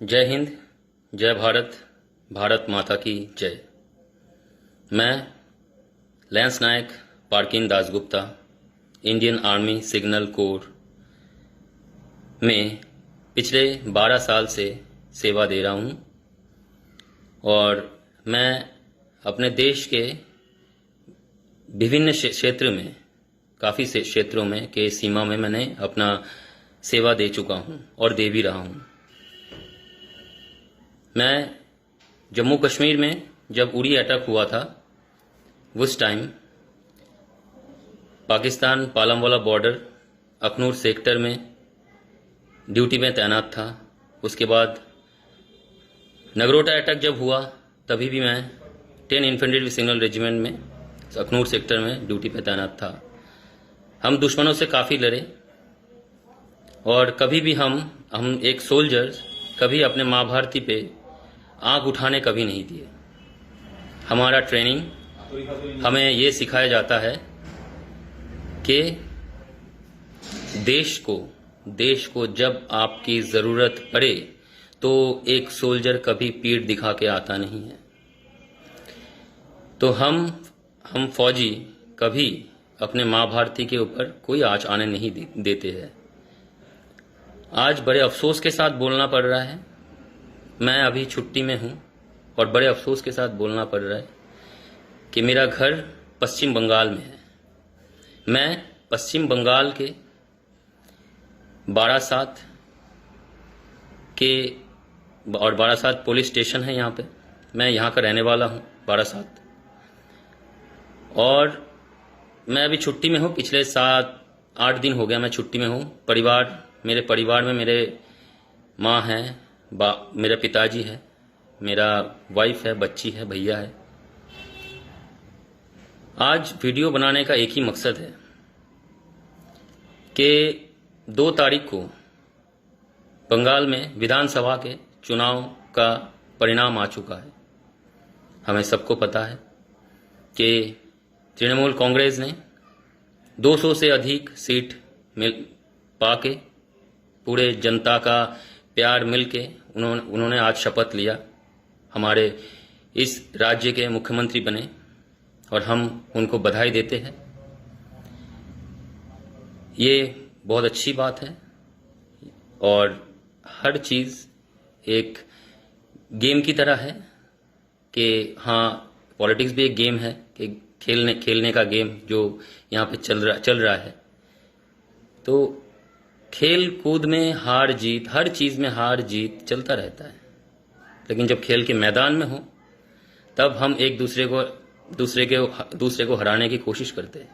जय हिंद, जय भारत, भारत माता की जय। मैं लैंस नायक पार्किन Dasgupta Indian army signal corps में पिछले 12 साल से सेवा दे रहा हूं और मैं अपने देश के विभिन्न क्षेत्र में काफ़ी क्षेत्रों में के सीमा में मैंने अपना सेवा दे चुका हूं और दे भी रहा हूं। मैं जम्मू कश्मीर में जब उरी अटैक हुआ था उस time Pakistan Pallanwala border Akhnoor sector में ड्यूटी में तैनात था। उसके बाद नगरोटा अटैक जब हुआ तभी भी मैं 10 इन्फेंट्री सिग्नल रेजिमेंट में अखनूर सेक्टर में ड्यूटी पे तैनात था। हम दुश्मनों से काफ़ी लड़े और कभी भी हम एक सोल्जर कभी अपने माँ भारती पे आंख उठाने कभी नहीं दिए। हमारा ट्रेनिंग हमें ये सिखाया जाता है कि देश को जब आपकी ज़रूरत पड़े तो एक सोल्जर कभी पीठ दिखा के आता नहीं है। तो हम फौजी कभी अपने माँ भारती के ऊपर कोई आँच आने नहीं देते हैं। आज बड़े अफसोस के साथ बोलना पड़ रहा है, मैं अभी छुट्टी में हूं और बड़े अफसोस के साथ बोलना पड़ रहा है कि मेरा घर पश्चिम बंगाल में है। मैं पश्चिम बंगाल के बारासात और बारासात पुलिस स्टेशन है यहाँ पे। मैं यहाँ का रहने वाला हूँ बारासात, और मैं अभी छुट्टी में हूँ। पिछले 7-8 दिन हो गया मैं छुट्टी में हूँ। मेरे परिवार में मेरे माँ हैं, मेरे पिताजी है, मेरा वाइफ है, बच्ची है, भैया है। आज वीडियो बनाने का एक ही मकसद है कि 2 तारीख को बंगाल में विधानसभा के चुनाव का परिणाम आ चुका है। हमें सबको पता है कि तृणमूल कांग्रेस ने 200 से अधिक सीट पाके पूरे जनता का प्यार मिलके उन्होंने आज शपथ लिया, हमारे इस राज्य के मुख्यमंत्री बने और हम उनको बधाई देते हैं। ये बहुत अच्छी बात है और हर चीज़ एक गेम की तरह है कि हाँ, पॉलिटिक्स भी एक गेम है कि खेलने का गेम जो यहाँ पे चल रहा है। तो खेल कूद में हार जीत, हर चीज़ में हार जीत चलता रहता है, लेकिन जब खेल के मैदान में हो तब हम एक दूसरे को हराने की कोशिश करते हैं।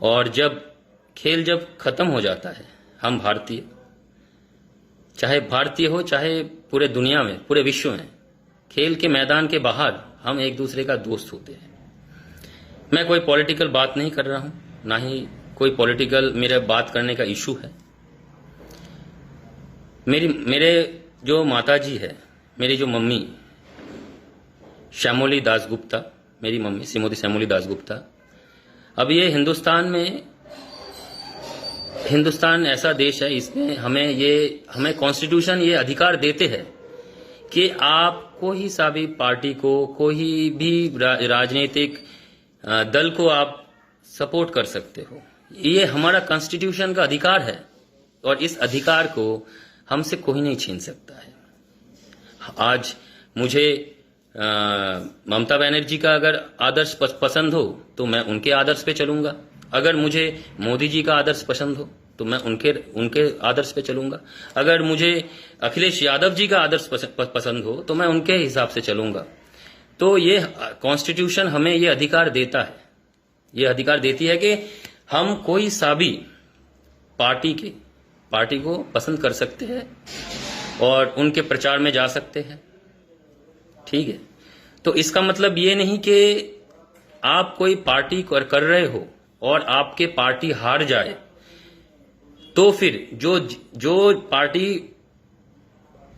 और जब खत्म हो जाता है, हम भारतीय, चाहे भारतीय हो चाहे पूरे दुनिया में, पूरे विश्व में, खेल के मैदान के बाहर हम एक दूसरे का दोस्त होते हैं। मैं कोई पॉलिटिकल बात नहीं कर रहा हूं, ना ही कोई पॉलिटिकल मेरे बात करने का इशू है। मेरे जो माताजी है, मेरी जो मम्मी श्यामोली दासगुप्ता, मेरी मम्मी श्रीमती श्यामोली दासगुप्ता, अब ये हिंदुस्तान ऐसा देश है, इसमें हमें कॉन्स्टिट्यूशन ये अधिकार देते हैं कि आप कोई सा भी पार्टी को, कोई भी राजनीतिक दल को आप सपोर्ट कर सकते हो। ये हमारा कॉन्स्टिट्यूशन का अधिकार है और इस अधिकार को हमसे कोई नहीं छीन सकता है। आज मुझे ममता बनर्जी का अगर आदर्श पसंद हो तो मैं उनके आदर्श पे चलूंगा। अगर मुझे मोदी जी का आदर्श पसंद हो तो मैं उनके आदर्श पे चलूंगा। अगर मुझे अखिलेश यादव जी का आदर्श पसंद हो तो मैं उनके हिसाब से चलूंगा। तो ये कॉन्स्टिट्यूशन हमें ये अधिकार देता है, ये अधिकार देती है कि हम कोई सा भी पार्टी को पसंद कर सकते हैं और उनके प्रचार में जा सकते हैं। ठीक है, तो इसका मतलब ये नहीं कि आप कोई पार्टी कर रहे हो और आपके पार्टी हार जाए तो फिर जो पार्टी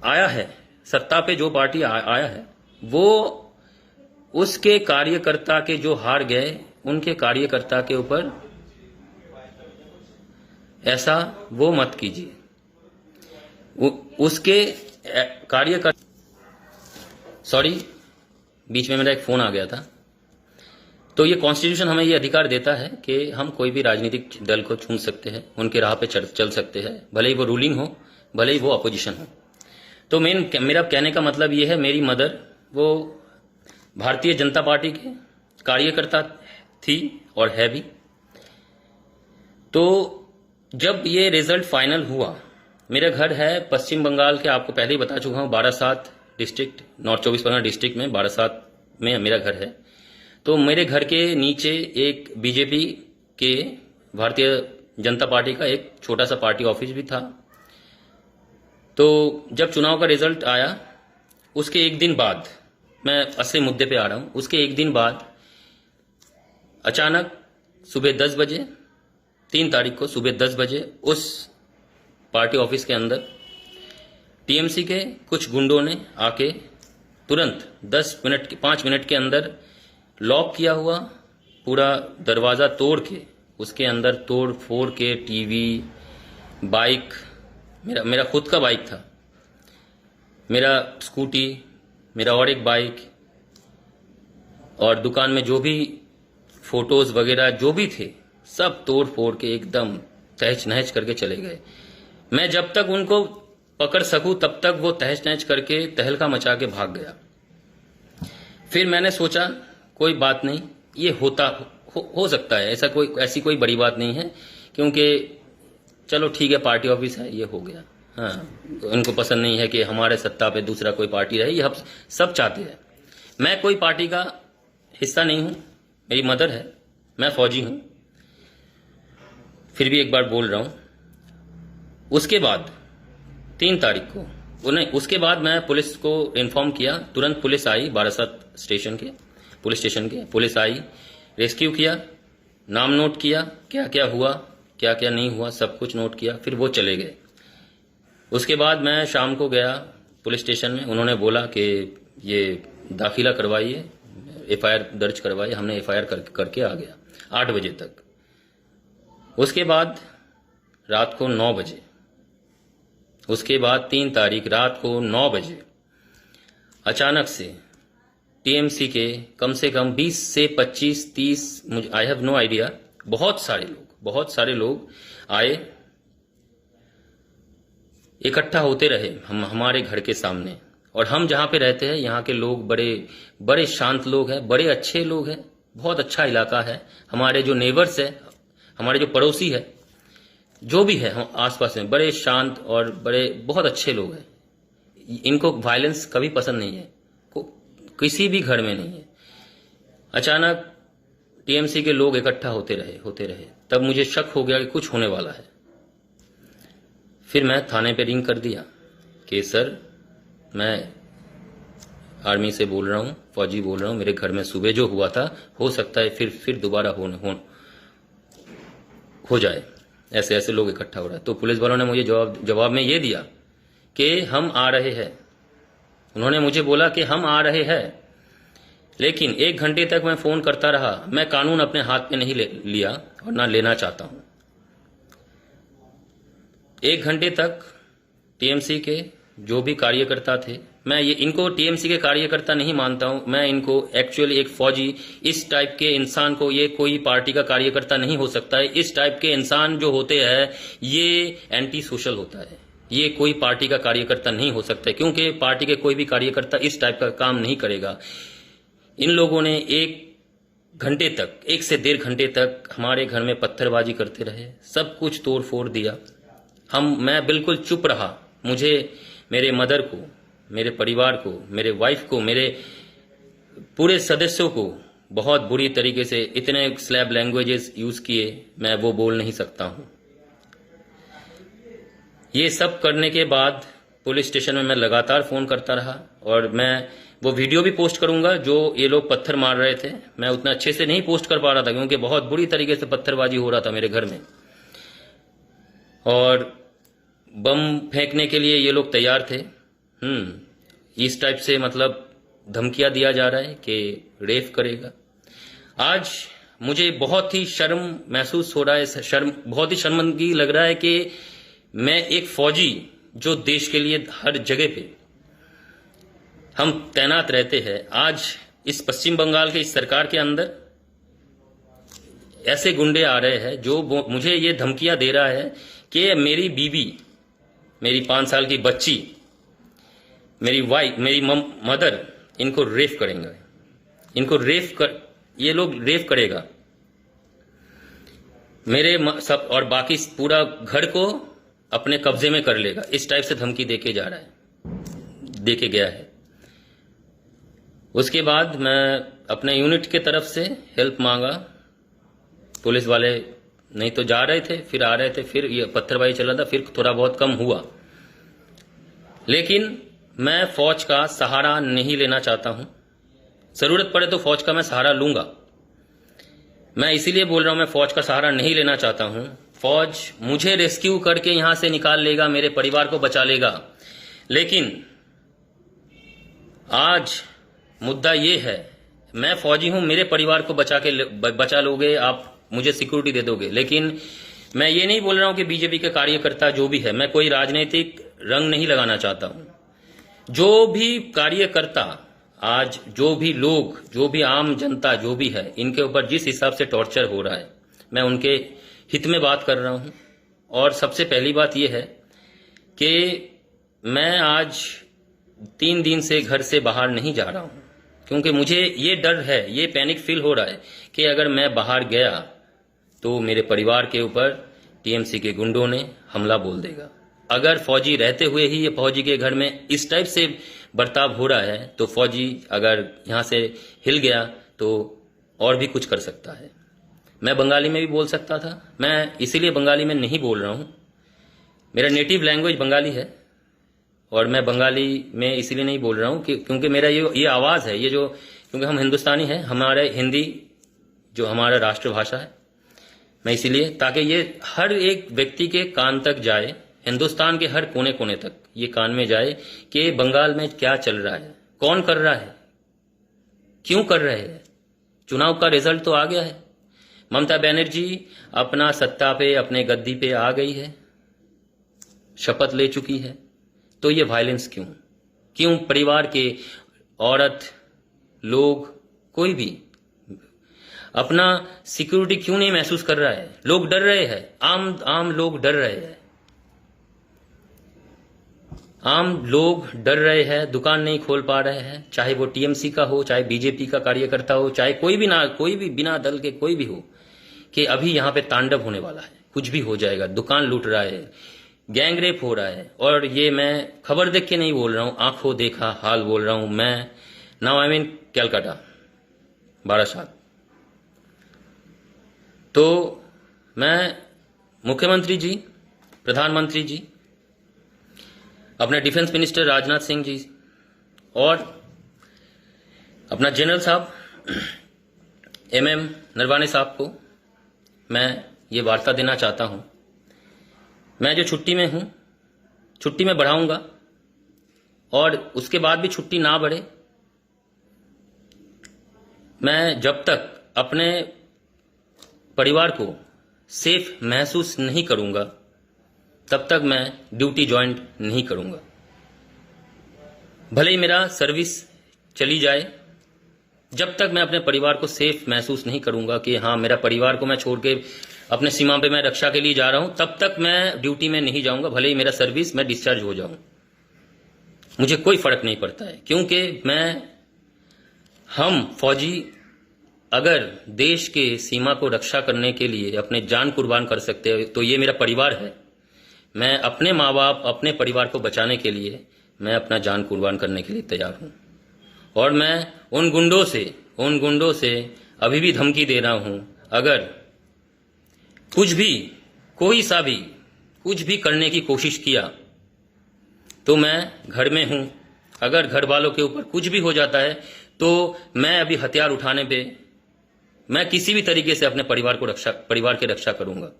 आया है, सत्ता पे जो पार्टी आया है, वो उसके कार्यकर्ता के जो हार गए उनके कार्यकर्ता के ऊपर ऐसा वो मत कीजिए। उसके कार्य सॉरी, बीच में मेरा एक फोन आ गया था। तो ये कॉन्स्टिट्यूशन हमें ये अधिकार देता है कि हम कोई भी राजनीतिक दल को चुन सकते हैं, उनके राह पे चल सकते हैं, भले ही वो रूलिंग हो, भले ही वो अपोजिशन हो। तो मेरा कहने का मतलब ये है, मेरी मदर वो भारतीय जनता पार्टी के कार्यकर्ता थी और है भी। तो जब ये रिजल्ट फाइनल हुआ, मेरा घर है पश्चिम बंगाल के, आपको पहले ही बता चुका हूं, Barasat district, north 24 Pargana district में बारासात में मेरा घर है। तो मेरे घर के नीचे एक बीजेपी के, भारतीय जनता पार्टी का एक छोटा सा पार्टी ऑफिस भी था। तो जब चुनाव का रिजल्ट आया, उसके एक दिन बाद, मैं असली मुद्दे पे आ रहा हूं, उसके एक दिन बाद अचानक सुबह 10 बजे, 3 तारीख को सुबह 10 बजे उस पार्टी ऑफिस के अंदर टीएमसी के कुछ गुंडों ने आके तुरंत 5 मिनट के अंदर लॉक किया हुआ पूरा दरवाजा तोड़ के, उसके अंदर तोड़ फोड़ के टीवी, बाइक, मेरा खुद का बाइक था, मेरा स्कूटी, मेरा और एक बाइक, और दुकान में जो भी फोटोज वगैरह जो भी थे, सब तोड़ फोड़ के एकदम तहस नहस करके चले गए। मैं जब तक उनको पकड़ सकूं तब तक वो तहस नहस करके तहलका मचा के भाग गया। फिर मैंने सोचा कोई बात नहीं, ये हो सकता है, ऐसी कोई बड़ी बात नहीं है, क्योंकि चलो ठीक है, पार्टी ऑफिस है, ये हो गया। हाँ, इनको पसंद नहीं है कि हमारे सत्ता पे दूसरा कोई पार्टी रहे, ये हम सब चाहते हैं। मैं कोई पार्टी का हिस्सा नहीं हूं, मेरी मदर है, मैं फौजी हूं, फिर भी एक बार बोल रहा हूं। उसके बाद 3 तारीख को उसके बाद मैं पुलिस को इन्फॉर्म किया, तुरंत पुलिस आई, बारासात पुलिस स्टेशन के पुलिस आई, रेस्क्यू किया, नाम नोट किया, क्या क्या हुआ, क्या क्या नहीं हुआ, सब कुछ नोट किया, फिर वो चले गए। उसके बाद मैं शाम को गया पुलिस स्टेशन में, उन्होंने बोला कि ये दाखिला करवाइए, एफआईआर दर्ज करवाइए। हमने एफआईआर करके आ गया 8 बजे तक। उसके बाद रात को 9 बजे, उसके बाद 3 तारीख रात को 9 बजे अचानक से टीएमसी के कम से कम 20 से 25-30, आई हैव नो आइडिया, बहुत सारे लोग आए, इकट्ठा होते रहे हमारे घर के सामने। और हम जहां पे रहते हैं, यहाँ के लोग बड़े शांत लोग हैं, बड़े अच्छे लोग हैं, बहुत अच्छा इलाका है। हमारे जो नेबर्स है, हमारे जो पड़ोसी है, जो भी है हम आसपास में, बड़े शांत और बहुत अच्छे लोग हैं। इनको वायलेंस कभी पसंद नहीं है, किसी भी घर में नहीं है। अचानक टीएमसी के लोग इकट्ठा होते रहे, तब मुझे शक हो गया कि कुछ होने वाला है। फिर मैं थाने पे रिंग कर दिया कि सर, मैं आर्मी से बोल रहा हूं, फौजी बोल रहा हूं, मेरे घर में सुबह जो हुआ था, हो सकता है फिर दोबारा हो जाए, ऐसे लोग इकट्ठा हो रहा है। तो पुलिस वालों ने मुझे जवाब में ये दिया कि हम आ रहे हैं। उन्होंने मुझे बोला कि हम आ रहे हैं, लेकिन 1 घंटे तक मैं फोन करता रहा। मैं कानून अपने हाथ में नहीं लिया और ना लेना चाहता हूं। 1 घंटे तक टीएमसी के जो भी कार्यकर्ता थे, मैं इनको टीएमसी के कार्यकर्ता नहीं मानता हूं, मैं इनको एक्चुअली एक फौजी, इस टाइप के इंसान को ये कोई पार्टी का कार्यकर्ता नहीं हो सकता है। इस टाइप के इंसान जो होते हैं, ये एंटी सोशल होता है, ये कोई पार्टी का कार्यकर्ता नहीं हो सकता है, क्योंकि पार्टी के कोई भी कार्यकर्ता इस टाइप का काम नहीं करेगा। इन लोगों ने 1 घंटे तक, 1 से 1.5 घंटे तक हमारे घर में पत्थरबाजी करते रहे, सब कुछ तोड़ फोड़ दिया। मैं बिल्कुल चुप रहा। मुझे, मेरे मदर को, मेरे परिवार को, मेरे वाइफ को, मेरे पूरे सदस्यों को बहुत बुरी तरीके से इतने स्लैब लैंग्वेजेस यूज किए, मैं वो बोल नहीं सकता हूं। ये सब करने के बाद पुलिस स्टेशन में मैं लगातार फोन करता रहा, और मैं वो वीडियो भी पोस्ट करूंगा जो ये लोग पत्थर मार रहे थे। मैं उतना अच्छे से नहीं पोस्ट कर पा रहा था, क्योंकि बहुत बुरी तरीके से पत्थरबाजी हो रहा था मेरे घर में, और बम फेंकने के लिए ये लोग तैयार थे। इस टाइप से मतलब धमकियां दिया जा रहा है कि रेप करेगा। आज मुझे बहुत ही शर्म महसूस हो रहा है, बहुत ही शर्मिंदगी लग रहा है कि मैं एक फौजी जो देश के लिए हर जगह पे हम तैनात रहते हैं। आज इस पश्चिम बंगाल के इस सरकार के अंदर ऐसे गुंडे आ रहे हैं जो मुझे ये धमकियां दे रहा है कि मेरी बीवी, मेरी 5 साल की बच्ची, मेरी वाइफ, मेरी मदर, इनको रेप करेंगे, इनको ये लोग रेप करेगा, मेरे सब और बाकी पूरा घर को अपने कब्जे में कर लेगा। इस टाइप से धमकी देके जा रहा है, देके गया है। उसके बाद मैं अपने यूनिट के तरफ से हेल्प मांगा। पुलिस वाले नहीं तो जा रहे थे, फिर आ रहे थे, फिर ये पत्थरबाजी चल रहा था, फिर थोड़ा बहुत कम हुआ। लेकिन मैं फौज का सहारा नहीं लेना चाहता हूं। जरूरत पड़े तो फौज का मैं सहारा लूंगा। मैं इसीलिए बोल रहा हूं मैं फौज का सहारा नहीं लेना चाहता हूं। फौज मुझे रेस्क्यू करके यहां से निकाल लेगा, मेरे परिवार को बचा लेगा। लेकिन आज मुद्दा ये है, मैं फौजी हूं, मेरे परिवार को बचा लोगे आप, मुझे सिक्योरिटी दे दोगे। लेकिन मैं ये नहीं बोल रहा हूं कि बीजेपी के कार्यकर्ता जो भी है, मैं कोई राजनीतिक रंग नहीं लगाना चाहता हूं। जो भी कार्यकर्ता, आज जो भी लोग, जो भी आम जनता जो भी है, इनके ऊपर जिस हिसाब से टॉर्चर हो रहा है, मैं उनके हित में बात कर रहा हूं। और सबसे पहली बात यह है कि मैं आज 3 दिन से घर से बाहर नहीं जा रहा हूं, क्योंकि मुझे ये डर है, ये पैनिक फील हो रहा है कि अगर मैं बाहर गया तो मेरे परिवार के ऊपर टीएमसी के गुंडों ने हमला बोल देगा। अगर फौजी रहते हुए ही ये फौजी के घर में इस टाइप से बर्ताव हो रहा है, तो फौजी अगर यहां से हिल गया तो और भी कुछ कर सकता है। मैं बंगाली में भी बोल सकता था, मैं इसीलिए बंगाली में नहीं बोल रहा हूं। मेरा नेटिव लैंग्वेज बंगाली है और मैं बंगाली में इसीलिए नहीं बोल रहा हूं क्योंकि मेरा ये आवाज है, ये जो, क्योंकि हम हिंदुस्तानी हैं, हमारे हिंदी जो हमारा राष्ट्रभाषा है, मैं इसीलिए, ताकि ये हर एक व्यक्ति के कान तक जाए, हिंदुस्तान के हर कोने कोने तक ये कान में जाए कि बंगाल में क्या चल रहा है, कौन कर रहा है, क्यों कर रहे हैं। चुनाव का रिजल्ट तो आ गया है, ममता बनर्जी अपना सत्ता पे, अपने गद्दी पे आ गई है, शपथ ले चुकी है, तो ये वायलेंस क्यों परिवार के औरत लोग, कोई भी अपना सिक्योरिटी क्यों नहीं महसूस कर रहा है। लोग डर रहे हैं, आम लोग डर रहे हैं, आम लोग डर रहे हैं, दुकान नहीं खोल पा रहे हैं, चाहे वो टीएमसी का हो, चाहे बीजेपी का कार्यकर्ता हो, चाहे कोई भी बिना दल के कोई भी हो, कि अभी यहां पे तांडव होने वाला है, कुछ भी हो जाएगा। दुकान लूट रहा है, गैंग रेप हो रहा है, और ये मैं खबर देख के नहीं बोल रहा हूं, आंखों देखा हाल बोल रहा हूं। मैं now I mean Calcutta, Barasat. तो मैं मुख्यमंत्री जी, प्रधानमंत्री जी, अपने डिफेंस मिनिस्टर राजनाथ सिंह जी और अपना जनरल साहब एमएम नरवाने साहब को मैं ये वार्ता देना चाहता हूं। मैं जो छुट्टी में हूं, छुट्टी में बढ़ाऊंगा, और उसके बाद भी छुट्टी ना बढ़े, मैं जब तक अपने परिवार को सेफ महसूस नहीं करूंगा, तब तक मैं ड्यूटी ज्वाइन नहीं करूंगा। भले ही मेरा सर्विस चली जाए, जब तक मैं अपने परिवार को सेफ महसूस नहीं करूंगा कि हाँ, मेरा परिवार को मैं छोड़ के अपने सीमा पे मैं रक्षा के लिए जा रहा हूं, तब तक मैं ड्यूटी में नहीं जाऊंगा। भले ही मेरा सर्विस मैं डिस्चार्ज हो जाऊं, मुझे कोई फर्क नहीं पड़ता है, क्योंकि हम फौजी अगर देश के सीमा को रक्षा करने के लिए अपने जान कुर्बान कर सकते हैं, तो ये मेरा परिवार है। मैं अपने माँ बाप, अपने परिवार को बचाने के लिए मैं अपना जान कुर्बान करने के लिए तैयार हूं। और मैं उन गुंडों से अभी भी धमकी दे रहा हूं, अगर कुछ भी करने की कोशिश किया तो मैं घर में हूं। अगर घर वालों के ऊपर कुछ भी हो जाता है तो मैं अभी हथियार उठाने पे, मैं किसी भी तरीके से अपने परिवार की रक्षा करूंगा।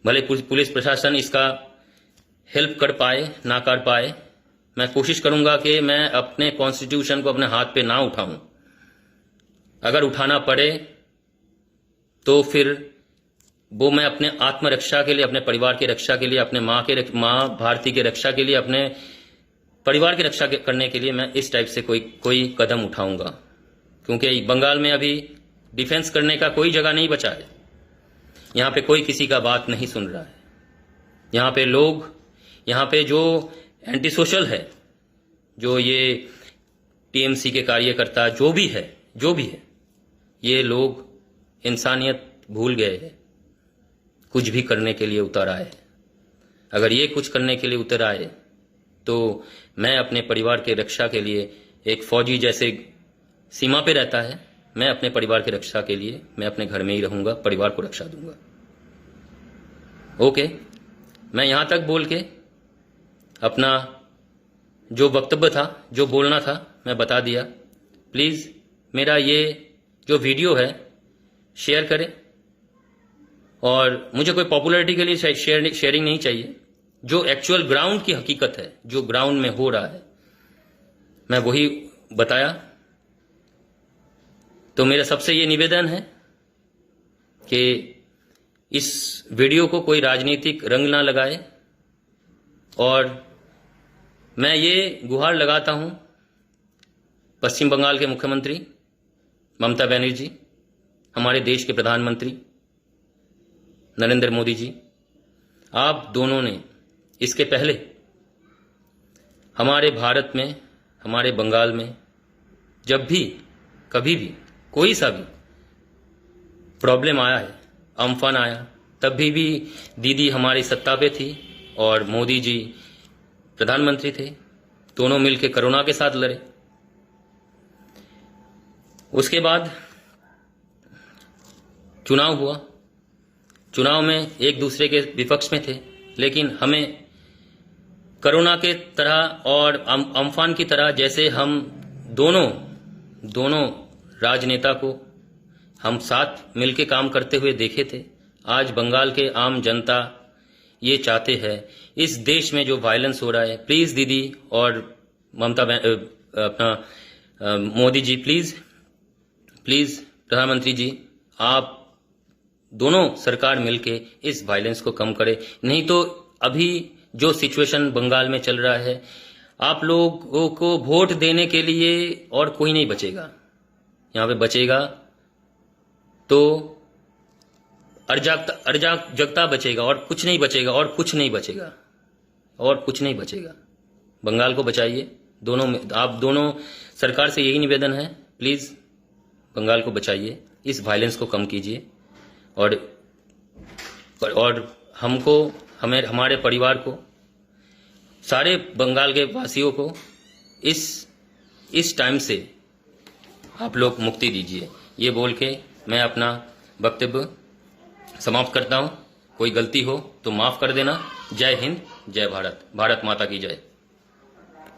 भले पुलिस प्रशासन इसका हेल्प कर पाए ना कर पाए, मैं कोशिश करूंगा कि मैं अपने कॉन्स्टिट्यूशन को अपने हाथ पे ना उठाऊं। अगर उठाना पड़े तो फिर वो मैं अपने आत्मरक्षा के लिए, अपने परिवार की रक्षा के लिए, अपने माँ भारती की रक्षा के लिए, अपने परिवार की रक्षा करने के लिए मैं इस टाइप से कोई कदम उठाऊंगा, क्योंकि बंगाल में अभी डिफेंस करने का कोई जगह नहीं बचा है। यहाँ पे कोई किसी का बात नहीं सुन रहा है। यहाँ पे लोग, यहाँ पे जो एंटी सोशल है, जो ये टीएमसी के कार्यकर्ता जो भी है, ये लोग इंसानियत भूल गए हैं, कुछ भी करने के लिए उतर आए। अगर ये कुछ करने के लिए उतर आए तो मैं अपने परिवार के रक्षा के लिए, एक फौजी जैसे सीमा पे रहता है, मैं अपने परिवार की रक्षा के लिए मैं अपने घर में ही रहूंगा, परिवार को रक्षा दूंगा। ओके, मैं यहां तक बोल के अपना जो वक्तव्य था, जो बोलना था, मैं बता दिया। प्लीज मेरा ये जो वीडियो है शेयर करें, और मुझे कोई पॉपुलैरिटी के लिए शेयरिंग नहीं चाहिए। जो एक्चुअल ग्राउंड की हकीकत है, जो ग्राउंड में हो रहा है, मैं वही बताया। तो मेरा सबसे ये निवेदन है कि इस वीडियो को कोई राजनीतिक रंग ना लगाए, और मैं ये गुहार लगाता हूं पश्चिम बंगाल के मुख्यमंत्री ममता बनर्जी, हमारे देश के प्रधानमंत्री नरेंद्र मोदी जी, आप दोनों ने इसके पहले हमारे भारत में, हमारे बंगाल में जब भी कभी भी कोई सा भी प्रॉब्लम आया है, अम्फान आया, तब भी दीदी हमारी सत्ता पे थी और मोदी जी प्रधानमंत्री थे। दोनों मिलकर कोरोना के साथ लड़े। उसके बाद चुनाव हुआ, चुनाव में एक दूसरे के विपक्ष में थे, लेकिन हमें कोरोना के तरह और अम्फान की तरह, जैसे हम दोनों राजनेता को हम साथ मिलकर काम करते हुए देखे थे। आज बंगाल के आम जनता ये चाहते हैं, इस देश में जो वायलेंस हो रहा है, प्लीज दीदी और मोदी जी, प्लीज प्रधानमंत्री जी, आप दोनों सरकार मिलके इस वायलेंस को कम करे। नहीं तो अभी जो सिचुएशन बंगाल में चल रहा है, आप लोगों को वोट देने के लिए और कोई नहीं बचेगा। यहाँ पे बचेगा तो अराजकता बचेगा, और कुछ नहीं बचेगा, और कुछ नहीं बचेगा, और कुछ नहीं बचेगा। बंगाल को बचाइए। आप दोनों सरकार से यही निवेदन है, प्लीज बंगाल को बचाइए, इस वायलेंस को कम कीजिए, और हमको, हमारे परिवार को, सारे बंगाल के वासियों को इस टाइम से आप लोग मुक्ति दीजिए। ये बोल के मैं अपना वक्तव्य समाप्त करता हूं। कोई गलती हो तो माफ कर देना। जय हिंद, जय भारत, भारत माता की जय।